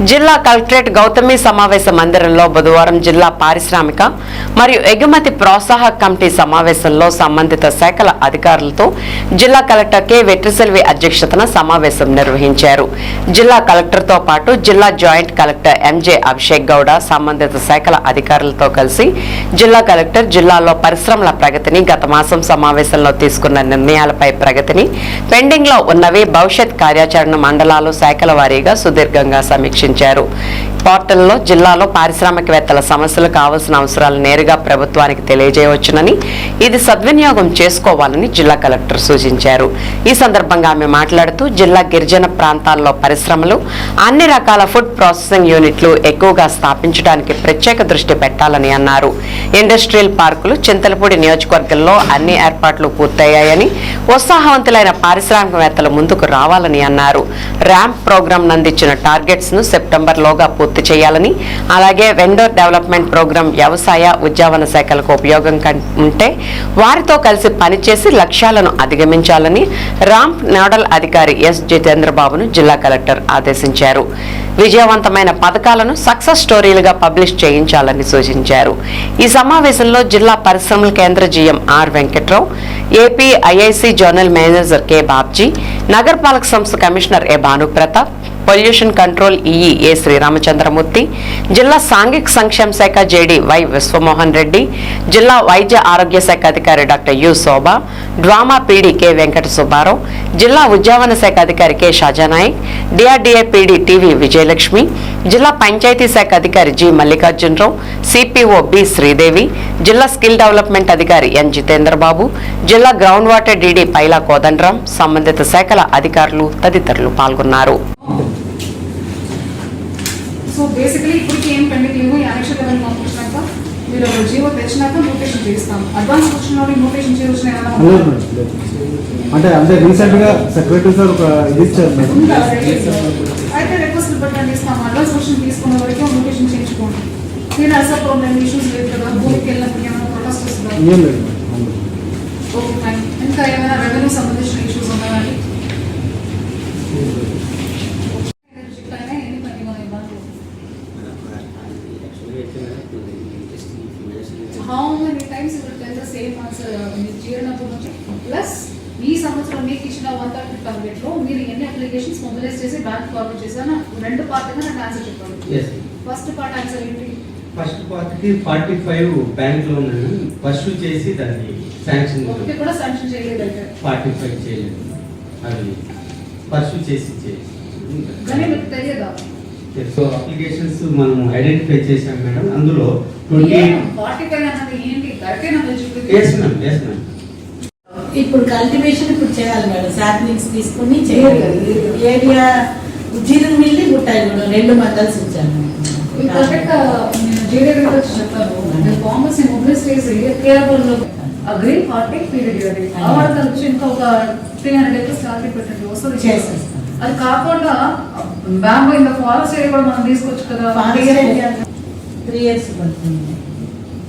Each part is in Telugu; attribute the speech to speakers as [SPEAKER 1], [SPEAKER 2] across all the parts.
[SPEAKER 1] జిల్లా కలెక్టరేట్ గౌతమి సమావేశ మందిరంలో బుధవారం జిల్లా పారిశ్రామిక మరియు ఎగుమతి ప్రోత్సాహక కమిటీ సమావేశంలో సంబంధిత శాఖల అధికారులతో జిల్లా కలెక్టర్ కె వెట్రిసెల్వి అధ్యక్షతన సమావేశం నిర్వహించారు. జిల్లా కలెక్టర్తో పాటు జిల్లా జాయింట్ కలెక్టర్ ఎంజే అభిషేక్ గౌడ సంబంధిత శాఖల అధికారులతో కలిసి జిల్లా కలెక్టర్ జిల్లాలో పరిశ్రమల ప్రగతిని, గత మాసం సమావేశంలో తీసుకున్న నిర్ణయాలపై ప్రగతిని, పెండింగ్ లో ఉన్నవి, భవిష్యత్ కార్యాచరణ మండలాలు శాఖల వారీగా సుదీర్ఘంగా సమీక్షించారు. పోర్టల్లో జిల్లాలో పారిశ్రామికవేత్తల సమస్యలు, కావాల్సిన అవసరాలు నేరుగా ప్రభుత్వానికి తెలియజేయవచ్చునని, ఇది సద్వినియోగం చేసుకోవాలని జిల్లా కలెక్టర్ సూచించారు. ఈ సందర్భంగా ఆమె మాట్లాడుతూ జిల్లా గిరిజన ప్రాంతాల్లో పరిశ్రమలు, అన్ని రకాల ఫుడ్ ప్రాసెసింగ్ యూనిట్లు ఎక్కువగా స్థాపించడానికి ప్రత్యేక దృష్టి పెట్టాలని అన్నారు. ఇండస్ట్రియల్ పార్కులు చింతలపూడి నియోజకవర్గంలో అన్ని ఏర్పాట్లు పూర్తయ్యాయని, ఉత్సాహవంతులైన పారిశ్రామికవేత్తలు ముందుకు రావాలని అన్నారు. ర్యాంప్ ప్రోగ్రాం నందించిన టార్గెట్స్ ను సెప్టెంబర్లోగా పూర్తి చేయాలని, అలాగే వెండర్ డెవలప్మెంట్ ప్రోగ్రాం వ్యవసాయ, ఉద్యానవన శాఖలకు ఉపయోగం ఉంటే వారితో కలిసి పనిచేసి లక్ష్యాలను అధిగమించాలని ర్యాంప్ నోడల్ అధికారి ఎస్ జితేంద్రబాబును జిల్లా కలెక్టర్ ఆదేశించారు. విజయవంతమైన పథకాలను సక్సెస్ స్టోరీలుగా పబ్లిష్ చేయించాలని సూచించారు. ఈ సమావేశంలో జిల్లా పరిశ్రమల కేంద్ర GM R Venkatrao, AP IIC zonal manager K Babji, నగరపాలక సంస్థ commissioner A Bhanupratap, pollution control EE A Sriramachandramurthy, జిల్లా సాంఘిక సంక్షేమ శాఖ జేడీ వై విశ్వమోహన్ రెడ్డి, జిల్లా వైద్య ఆరోగ్య శాఖ అధికారి doctor U Shobha, DWAMA PD K Venkata Subbarao, జిల్లా ఉద్యానవన శాఖ అధికారి K Shajanayak, DRDA PD TV Vijayalakshmi, జిల్లా పంచాయతీ శాఖ అధికారి G Mallikarjunarao, CPO B Sridevi, జిల్లా స్కిల్ డెవలప్మెంట్ అధికారి ఎన్ జితేంద్రబాబు, జిల్లా ground water DD Paila Kodandaram, సంబంధిత శాఖల అధికారులు తదితరులు పాల్గొన్నారు.
[SPEAKER 2] సో బేసికలీ ఇప్పటికి ఏం పెండింగ్ లేవు. ఈ అనక్ష లెవెల్ పంపించినాక మీరు జీవో తెచ్చినాక నోటేషన్ చేస్తాం. అడ్వాన్స్ వచ్చిన నోటేషన్ చేయవచ్చిన
[SPEAKER 3] అంటే రీసెంట్ గా సెక్రటరీ సార్ ఒక ఇది ఇచ్చారు మేడం.
[SPEAKER 2] అయితే రిక్వెస్ట్ పెట్టండి, ఇస్తాం. అడ్వాన్స్ క్వశ్చన్ తీసుకున్న వరకు నోటేషన్ చేయించుకోండి. నేను అసలు ప్రాబ్లం ఇష్యూస్ లేదు కదా, భూమికి వెళ్ళినప్పుడు ఏమైనా ప్రొటెస్ట్ వస్తుందా?
[SPEAKER 3] ఏం లేదు.
[SPEAKER 2] Okay fine. ఇంకా ఏమైనా రెవెన్యూ సంబంధించిన ఇష్యూస్ ఉన్నాయా? How many times you will tell the same answer? Plus, ఈ సంవత్సరం మీకు ఇచ్చిన 130 టార్గెట్ లో మీరు ఎన్ని అప్లికేషన్స్ మొబిలైజ్ చేసి బ్యాంక్ ఫార్వర్డ్ చేశాను? రెండు పార్ట్గా నాకు ఆన్సర్ చెప్పండి. ఫస్ట్ పార్ట్ ఆన్సర్ ఏంటి?
[SPEAKER 4] ఫస్ట్ పార్ట్ కి 45 బ్యాంక్ లోన్ ఫస్ట్ చేసి దాన్ని శాంక్షన్
[SPEAKER 2] ఒకటి కూడా శాంక్షన్ చేయలేదు. అంటే
[SPEAKER 4] 45 చేయలేదు, అది ఫస్ట్ చేసి
[SPEAKER 2] కానీ మీకు తెలియదా?
[SPEAKER 4] సో అప్లికేషన్స్ మనం ఐడెంటిఫై చేశాం మేడం. అందులో
[SPEAKER 2] 45 అన్నది ఏంటి?
[SPEAKER 5] ఇప్పుడు కల్టివేషన్ ఇప్పుడు చేయాలి మేడం. శాంప్లింగ్స్ తీసుకుని చేయాలి. ఏరియా జీరో మిల్లి గుట్టాయి కూడా 2 మండల్స్ ఇచ్చాను.
[SPEAKER 2] కామర్స్ మొబైల్స్ చేసి కేరళలో అగ్రి హార్టిక్ పీరియడ్ వచ్చి ఇంకా ఒక 300 acres సాలరీ పెట్టండి, వస్తుంది చేసేస్తాం. అది కాకుండా బ్యాంబో ఇంకా ఫారెస్ట్ ఏరియా కూడా మనం తీసుకోవచ్చు కదా.
[SPEAKER 5] 3 years పడుతుంది.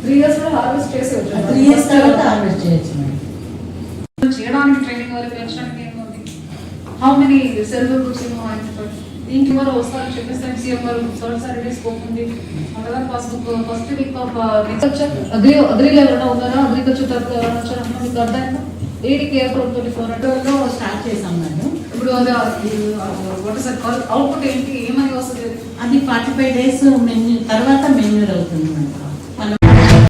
[SPEAKER 2] 3 years లో హార్వెస్ట్ చేసేవచ్చు.
[SPEAKER 5] 3 years తర్వాత హార్వెస్ట్ చేయొచ్చు.
[SPEAKER 2] చేయడానికి ట్రైనింగ్ వరకు పెంచడానికి ఏముంది? హౌ మెనీ సెల్ఫ్ గ్రూప్స్ ఏమో ఆయన దీనికి మరో వస్తారు చెప్పేస్తాను. సీఎం గారు సాటర్డే స్కోప్ ఉంది. అలా passbook first week off agri level ఉన్నారా? అగ్రికల్చర్ తరఫు ఎవరైనా వచ్చారా? మీకు అర్థమైందా? ఏడికి ఎయిర్పోర్ట్ తోటి 400
[SPEAKER 5] స్టార్ట్ చేసాం మేడం.
[SPEAKER 2] ఇప్పుడు అది అవుట్పుట్ ఏంటి, ఏమని వస్తుంది?
[SPEAKER 5] అది 45 days మెన్యూ తర్వాత మెన్యూర్ అవుతుంది.